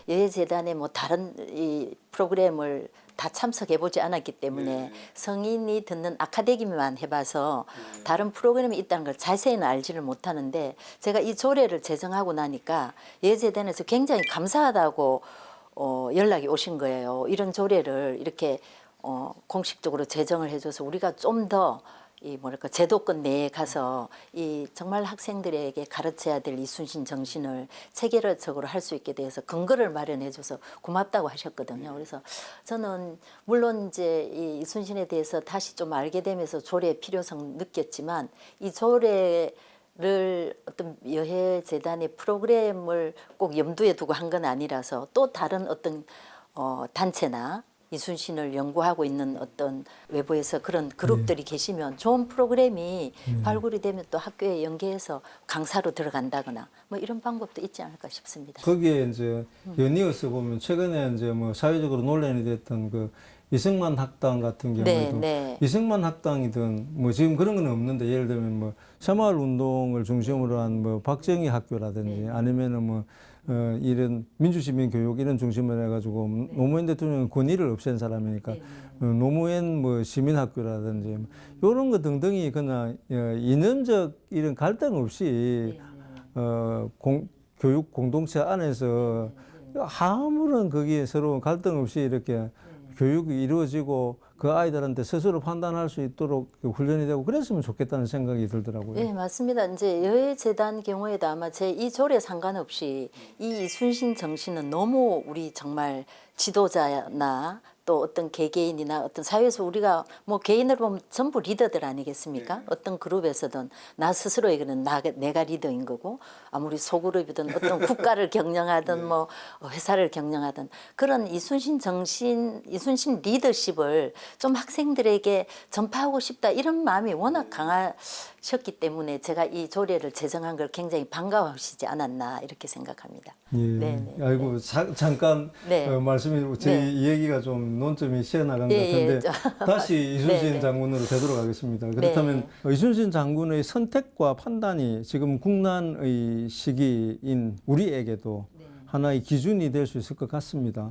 여해재단의 뭐 다른 이 프로그램을 다 참석해 보지 않았기 때문에 성인이 듣는 아카데미만 해봐서 다른 프로그램이 있다는 걸 자세히는 알지를 못하는데 제가 이 조례를 제정하고 나니까 여해재단에서 굉장히 감사하다고 연락이 오신 거예요. 이런 조례를 이렇게 공식적으로 제정을 해줘서 우리가 좀 더 이 뭐랄까 제도권 내에 가서 이 정말 학생들에게 가르쳐야 될 이순신 정신을 체계적으로 할 수 있게 돼서 근거를 마련해줘서 고맙다고 하셨거든요. 그래서 저는 물론 이제 이 이순신에 대해서 다시 좀 알게 되면서 조례의 필요성 느꼈지만 이 조례를 어떤 여해재단의 프로그램을 꼭 염두에 두고 한 건 아니라서 또 다른 어떤 단체나 이순신을 연구하고 있는 어떤 외부에서 그런 그룹들이 계시면 좋은 프로그램이 발굴이 되면 또 학교에 연계해서 강사로 들어간다거나 뭐 이런 방법도 있지 않을까 싶습니다. 거기에 이제 연이어서 보면 최근에 이제 뭐 사회적으로 논란이 됐던 그 이승만 학당 같은 경우에도 네. 이승만 학당이든 뭐 지금 그런 건 없는데 예를 들면 뭐 새마을 운동을 중심으로 한 뭐 박정희 학교라든지 아니면은 뭐 이런 민주시민 교육 이런 중심으로 해가지고 노무현 대통령은 권위를 없앤 사람이니까 노무현 뭐 시민학교라든지 이런 거 등등이 그냥 이념적 이런 갈등 없이 교육 공동체 안에서 아무런 거기에 서로 갈등 없이 이렇게 교육이 이루어지고 그 아이들한테 스스로 판단할 수 있도록 훈련이 되고 그랬으면 좋겠다는 생각이 들더라고요. 네, 맞습니다. 이제 여해재단 경우에도 아마 제 이 조례 상관없이 이 이순신 정신은 너무 우리 정말 지도자나 또 어떤 개개인이나 어떤 사회에서 우리가 뭐 개인을 보면 전부 리더들 아니겠습니까? 어떤 그룹에서든 나 스스로에게는 내가 리더인 거고 아무리 소그룹이든 어떤 국가를 경영하든 뭐 회사를 경영하든 그런 이순신 정신, 이순신 리더십을 좀 학생들에게 전파하고 싶다 이런 마음이 워낙 강하셨기 때문에 제가 이 조례를 제정한 걸 굉장히 반가워하시지 않았나 이렇게 생각합니다. 예. 네. 아이고 잠깐 네. 말씀이 제 네. 얘기가 좀 논점이 새어나간 것 예, 같은데 다시 이순신 네. 장군으로 되도록 하겠습니다. 그렇다면 이순신 장군의 선택과 판단이 지금 국난의 시기인 우리에게도 하나의 기준이 될 수 있을 것 같습니다.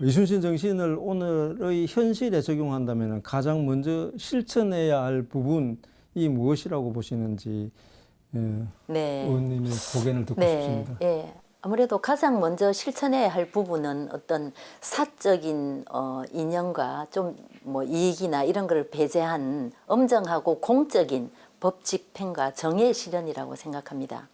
이순신 정신을 오늘의 현실에 적용한다면 가장 먼저 실천해야 할 부분이 무엇이라고 보시는지 네. 의원님의 고견을 듣고 싶습니다. 예. 아무래도 가장 먼저 실천해야 할 부분은 어떤 사적인 이념과 좀 뭐 이익이나 이런 걸 배제한 엄정하고 공적인 법 집행과 정의 실현이라고 생각합니다.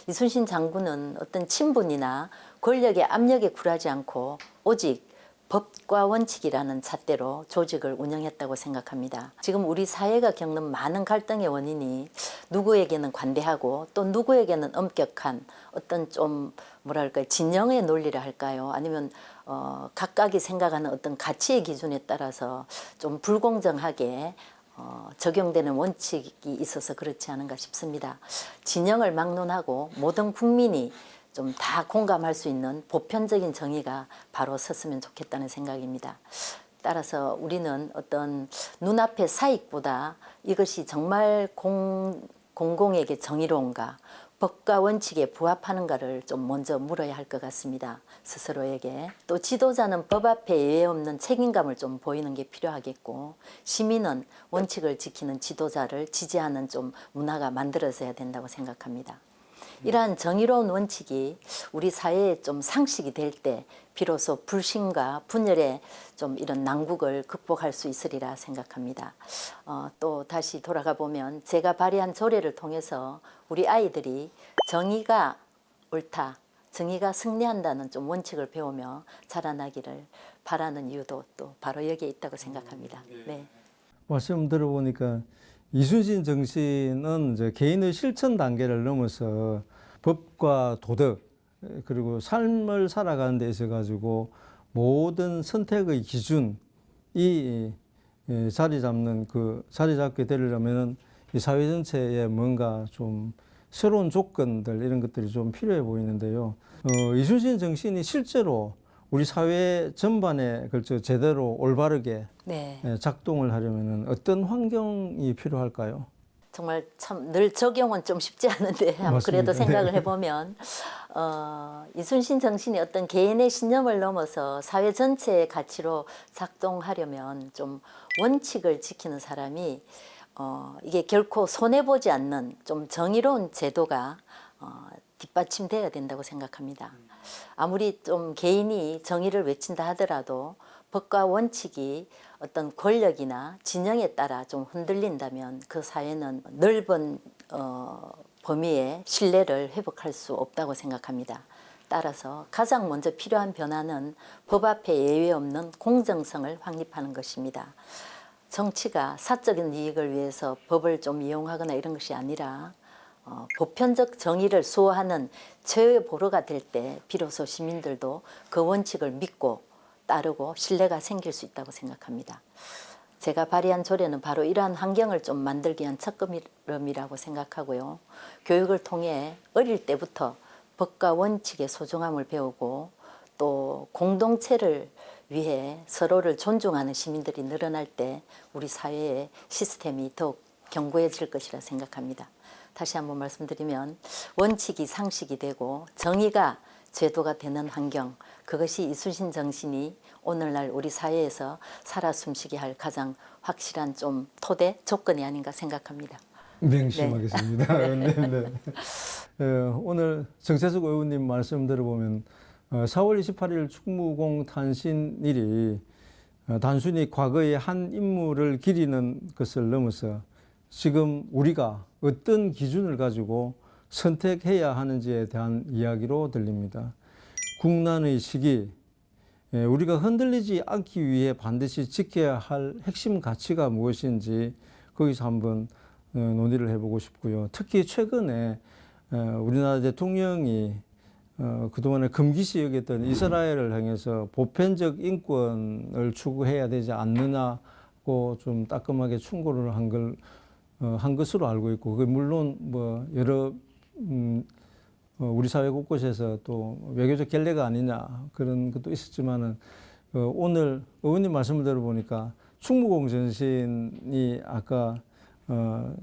이순신 장군은 어떤 친분이나 권력의 압력에 굴하지 않고 오직 법과 원칙이라는 잣대로 조직을 운영했다고 생각합니다. 지금 우리 사회가 겪는 많은 갈등의 원인이 누구에게는 관대하고 또 누구에게는 엄격한 어떤 좀 뭐랄까 진영의 논리를 할까요? 아니면 각각이 생각하는 어떤 가치의 기준에 따라서 좀 불공정하게 적용되는 원칙이 있어서 그렇지 않은가 싶습니다. 진영을 막론하고 모든 국민이 좀 다 공감할 수 있는 보편적인 정의가 바로 섰으면 좋겠다는 생각입니다. 따라서 우리는 어떤 눈앞의 사익보다 이것이 정말 공공에게 정의로운가, 법과 원칙에 부합하는가를 좀 먼저 물어야 할 것 같습니다. 스스로에게. 또 지도자는 법 앞에 예외 없는 책임감을 좀 보이는 게 필요하겠고, 시민은 원칙을 지키는 지도자를 지지하는 좀 문화가 만들어져야 된다고 생각합니다. 이러한 정의로운 원칙이 우리 사회에 좀 상식이 될 때 비로소 불신과 분열의 좀 이런 난국을 극복할 수 있으리라 생각합니다. 또 다시 돌아가 보면 제가 발휘한 조례를 통해서 우리 아이들이 정의가 옳다, 정의가 승리한다는 좀 원칙을 배우며 자라나기를 바라는 이유도 또 바로 여기에 있다고 생각합니다. 네. 말씀 들어보니까 이순신 정신은 이제 개인의 실천 단계를 넘어서 법과 도덕 그리고 삶을 살아가는 데 있어 가지고 모든 선택의 기준이 자리 잡게 되려면은 이 사회 전체에 뭔가 좀 새로운 조건들 이런 것들이 좀 필요해 보이는데요. 이순신 정신이 실제로 우리 사회 전반에 걸쳐 제대로 올바르게 네. 작동을 하려면은 어떤 환경이 필요할까요? 정말 참 늘 적용은 좀 쉽지 않은데 그래도 맞습니다. 생각을 네. 해보면 이순신 정신이 어떤 개인의 신념을 넘어서 사회 전체의 가치로 작동하려면 좀 원칙을 지키는 사람이 이게 결코 손해보지 않는 좀 정의로운 제도가 뒷받침돼야 된다고 생각합니다. 아무리 좀 개인이 정의를 외친다 하더라도 법과 원칙이 어떤 권력이나 진영에 따라 좀 흔들린다면 그 사회는 넓은 범위의 신뢰를 회복할 수 없다고 생각합니다. 따라서 가장 먼저 필요한 변화는 법 앞에 예외 없는 공정성을 확립하는 것입니다. 정치가 사적인 이익을 위해서 법을 좀 이용하거나 이런 것이 아니라 보편적 정의를 수호하는 최후의 보루가 될 때 비로소 시민들도 그 원칙을 믿고 따르고 신뢰가 생길 수 있다고 생각합니다. 제가 발휘한 조례는 바로 이러한 환경을 좀 만들기 위한 첫걸음이라고 생각하고요. 교육을 통해 어릴 때부터 법과 원칙의 소중함을 배우고 또 공동체를 위해 서로를 존중하는 시민들이 늘어날 때 우리 사회의 시스템이 더욱 견고해질 것이라 생각합니다. 다시 한번 말씀드리면 원칙이 상식이 되고 정의가 제도가 되는 환경, 그것이 이순신 정신이 오늘날 우리 사회에서 살아 숨쉬게 할 가장 확실한 좀 토대 조건이 아닌가 생각합니다. 명심하겠습니다. 네. 오늘 정세숙 의원님 말씀 들어보면 4월 28일 충무공 탄신일이 단순히 과거의 한 인물을 기리는 것을 넘어서 지금 우리가 어떤 기준을 가지고 선택해야 하는지에 대한 이야기로 들립니다. 국난의 시기, 우리가 흔들리지 않기 위해 반드시 지켜야 할 핵심 가치가 무엇인지 거기서 한번 논의를 해보고 싶고요. 특히 최근에 우리나라 대통령이 그동안에 금기시 여겼던 이스라엘을 향해서 보편적 인권을 추구해야 되지 않느냐고 좀 따끔하게 충고를 한 것으로 알고 있고, 그 물론 뭐 여러 우리 사회 곳곳에서 또 외교적 결례가 아니냐 그런 것도 있었지만은 오늘 의원님 말씀을 들어보니까 충무공 전신이 아까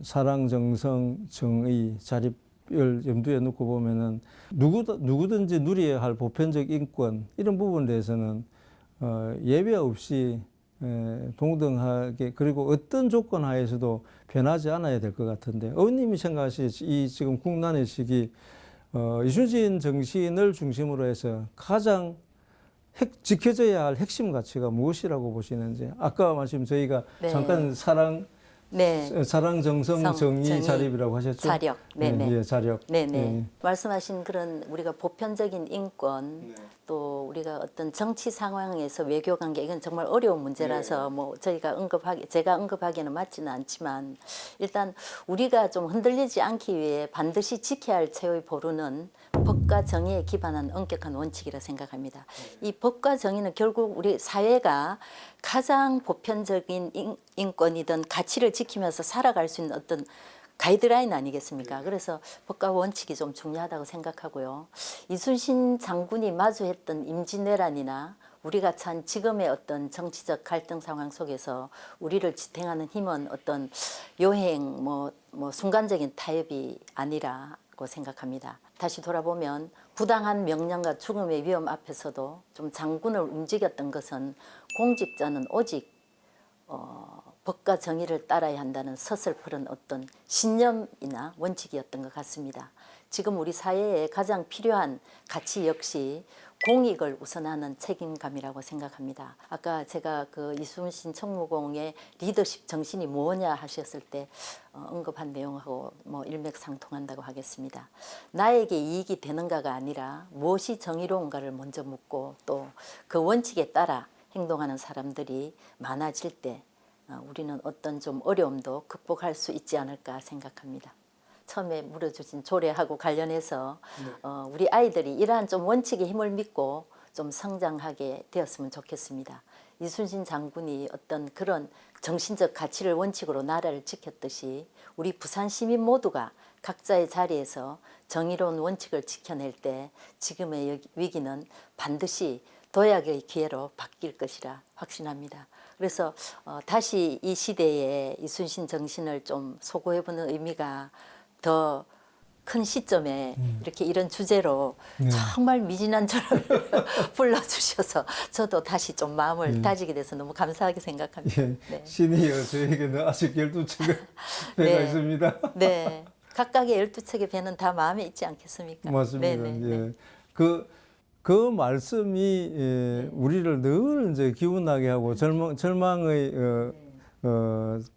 사랑, 정성, 정의, 자립을 염두에 놓고 보면은 누구든지 누려야 할 보편적 인권 이런 부분에 대해서는 예외 없이 동등하게 그리고 어떤 조건 하에서도 변하지 않아야 될 것 같은데 의원님이 생각하실 이 지금 국난의 시기 이순신 정신을 중심으로 해서 가장 지켜져야 할 핵심 가치가 무엇이라고 보시는지 아까 말씀 저희가 네. 잠깐 사랑 네. 사랑, 정성, 성, 정의, 정의, 자립이라고 하셨죠? 자력. 네네. 예, 자력. 네네. 예. 말씀하신 그런 우리가 보편적인 인권, 네. 또 우리가 어떤 정치 상황에서 외교 관계, 이건 정말 어려운 문제라서 뭐 저희가 제가 언급하기에는 맞지는 않지만 일단 우리가 좀 흔들리지 않기 위해 반드시 지켜야 할 최후의 보루는 법과 정의에 기반한 엄격한 원칙이라 생각합니다. 이 법과 정의는 결국 우리 사회가 가장 보편적인 인권이든 가치를 지키면서 살아갈 수 있는 어떤 가이드라인 아니겠습니까? 그래서 법과 원칙이 좀 중요하다고 생각하고요. 이순신 장군이 마주했던 임진왜란이나 우리가 처한 지금의 어떤 정치적 갈등 상황 속에서 우리를 지탱하는 힘은 어떤 요행, 뭐 순간적인 타협이 아니라고 생각합니다. 다시 돌아보면 부당한 명령과 죽음의 위험 앞에서도 좀 장군을 움직였던 것은 공직자는 오직 법과 정의를 따라야 한다는 서슬프른 어떤 신념이나 원칙이었던 것 같습니다. 지금 우리 사회에 가장 필요한 가치 역시 공익을 우선하는 책임감이라고 생각합니다. 아까 제가 그 이순신 청무공의 리더십 정신이 뭐냐 하셨을 때 언급한 내용하고 뭐 일맥상통한다고 하겠습니다. 나에게 이익이 되는가가 아니라 무엇이 정의로운가를 먼저 묻고 또 그 원칙에 따라 행동하는 사람들이 많아질 때 우리는 어떤 좀 어려움도 극복할 수 있지 않을까 생각합니다. 처음에 물어주신 조례하고 관련해서 우리 아이들이 이러한 좀 원칙의 힘을 믿고 좀 성장하게 되었으면 좋겠습니다. 이순신 장군이 어떤 그런 정신적 가치를 원칙으로 나라를 지켰듯이 우리 부산 시민 모두가 각자의 자리에서 정의로운 원칙을 지켜낼 때 지금의 위기는 반드시 도약의 기회로 바뀔 것이라 확신합니다. 그래서 다시 이 시대에 이순신 정신을 좀 소구해보는 의미가 더 큰 시점에 이렇게 이런 주제로 정말 미진한 저를 불러주셔서 저도 다시 좀 마음을 다지게 돼서 너무 감사하게 생각합니다. 예, 네. 신이여 저에게는 아직 12척의 배가 네. 있습니다. 네. 각각의 12척의 배는 다 마음에 있지 않겠습니까? 맞습니다. 네네. 예. 네. 그 말씀이 우리를 늘 이제 기운나게 하고 절망의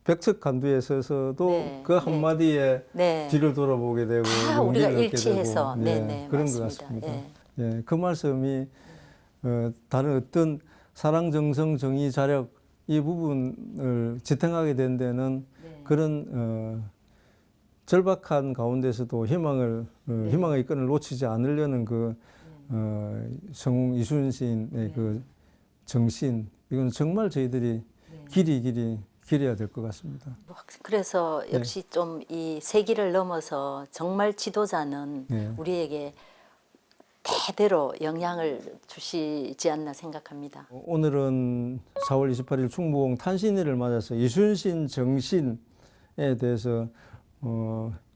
백척간두에 서서도 네. 그 한마디에 네. 뒤를 돌아보게 되고 다 우리가 용기를 얻게 일치해서 되고, 네네, 그런 맞습니다. 것 같습니다. 예. 예, 그 말씀이 다른 어떤 사랑, 정성, 정의, 자력 이 부분을 지탱하게 된 데는 그런 절박한 가운데서도 희망의 끈을 놓치지 않으려는 그 성웅 이순신의 그 정신, 이건 정말 저희들이 길이 기려야 될 것 같습니다. 그래서 역시 좀 이 세기를 넘어서 정말 지도자는 네. 우리에게 대대로 영향을 주시지 않나 생각합니다. 오늘은 4월 28일 충무공 탄신일을 맞아서 이순신 정신에 대해서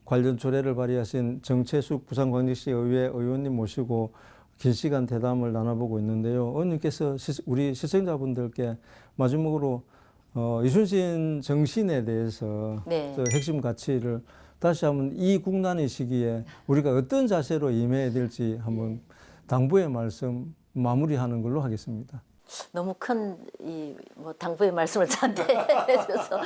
관련 조례를 발의하신 정채숙 부산광역시 의회 의원님 모시고 긴 시간 대담을 나눠보고 있는데요. 의원님께서 우리 시청자분들께 마지막으로 이순신 정신에 대해서 네. 저 핵심 가치를 다시 한번 이 국난의 시기에 우리가 어떤 자세로 임해야 될지 한번 당부의 말씀 마무리하는 걸로 하겠습니다. 너무 큰 뭐 당부의 말씀을 저한테 해줘서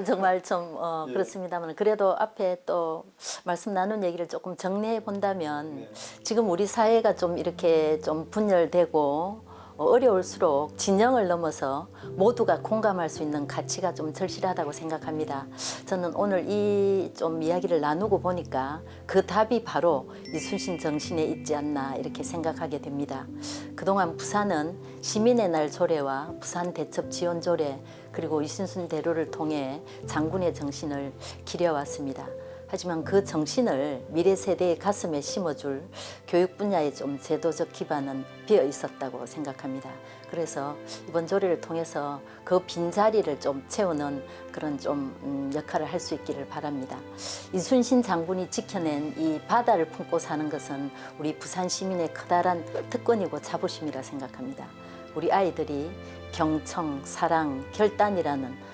정말 좀 그렇습니다만 그래도 앞에 또 말씀 나눈 얘기를 조금 정리해 본다면 지금 우리 사회가 좀 이렇게 좀 분열되고 어려울수록 진영을 넘어서 모두가 공감할 수 있는 가치가 좀 절실하다고 생각합니다. 저는 오늘 이 좀 이야기를 나누고 보니까 그 답이 바로 이순신 정신에 있지 않나 이렇게 생각하게 됩니다. 그동안 부산은 시민의 날 조례와 부산 대첩 지원 조례 그리고 이순신 대로를 통해 장군의 정신을 기려왔습니다. 하지만 그 정신을 미래 세대의 가슴에 심어줄 교육 분야의 좀 제도적 기반은 비어 있었다고 생각합니다. 그래서 이번 조례를 통해서 그 빈자리를 좀 채우는 그런 좀 역할을 할 수 있기를 바랍니다. 이순신 장군이 지켜낸 이 바다를 품고 사는 것은 우리 부산 시민의 커다란 특권이고 자부심이라 생각합니다. 우리 아이들이 경청, 사랑, 결단이라는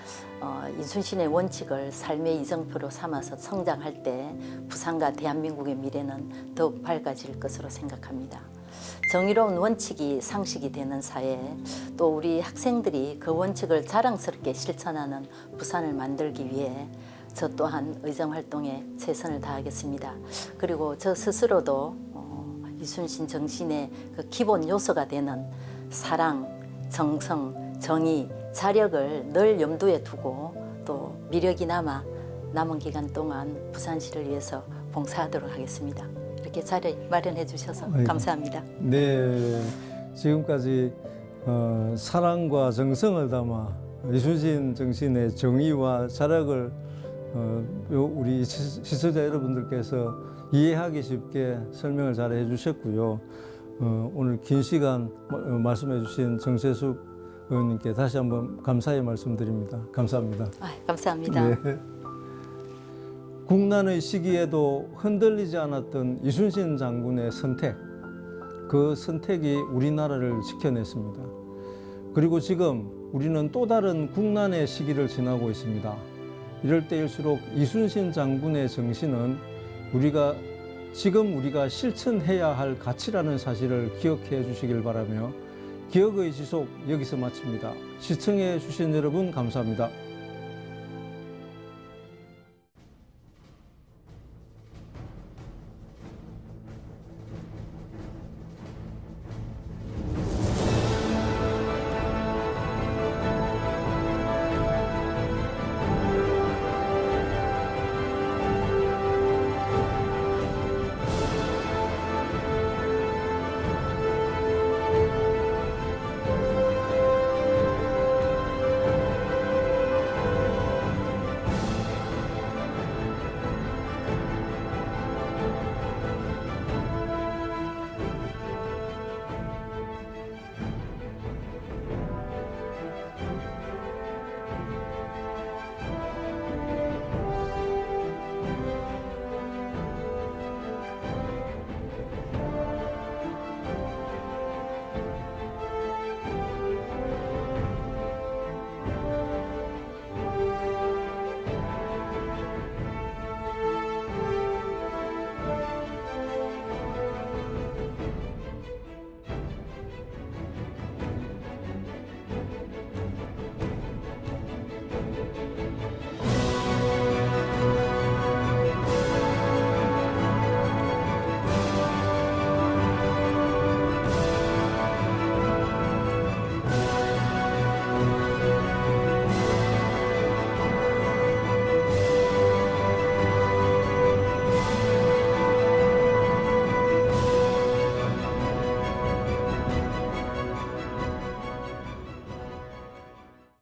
이순신의 원칙을 삶의 이정표로 삼아서 성장할 때 부산과 대한민국의 미래는 더욱 밝아질 것으로 생각합니다. 정의로운 원칙이 상식이 되는 사회, 또 우리 학생들이 그 원칙을 자랑스럽게 실천하는 부산을 만들기 위해 저 또한 의정활동에 최선을 다하겠습니다. 그리고 저 스스로도 이순신 정신의 그 기본 요소가 되는 사랑, 정성, 정의, 자력을 늘 염두에 두고 또 미력이 남은 기간 동안 부산시를 위해서 봉사하도록 하겠습니다. 이렇게 자리 마련해 주셔서 감사합니다. 네, 지금까지 사랑과 정성을 담아 이순신 정신의 정의와 자력을 우리 시청자 여러분들께서 이해하기 쉽게 설명을 잘 해주셨고요. 오늘 긴 시간 말씀해 주신 정세숙 의원님께 다시 한번 감사의 말씀드립니다. 감사합니다. 감사합니다. 네. 국난의 시기에도 흔들리지 않았던 이순신 장군의 선택, 그 선택이 우리나라를 지켜냈습니다. 그리고 지금 우리는 또 다른 국난의 시기를 지나고 있습니다. 이럴 때일수록 이순신 장군의 정신은 지금 우리가 실천해야 할 가치라는 사실을 기억해 주시길 바라며 기억의 지속 여기서 마칩니다. 시청해 주신 여러분 감사합니다.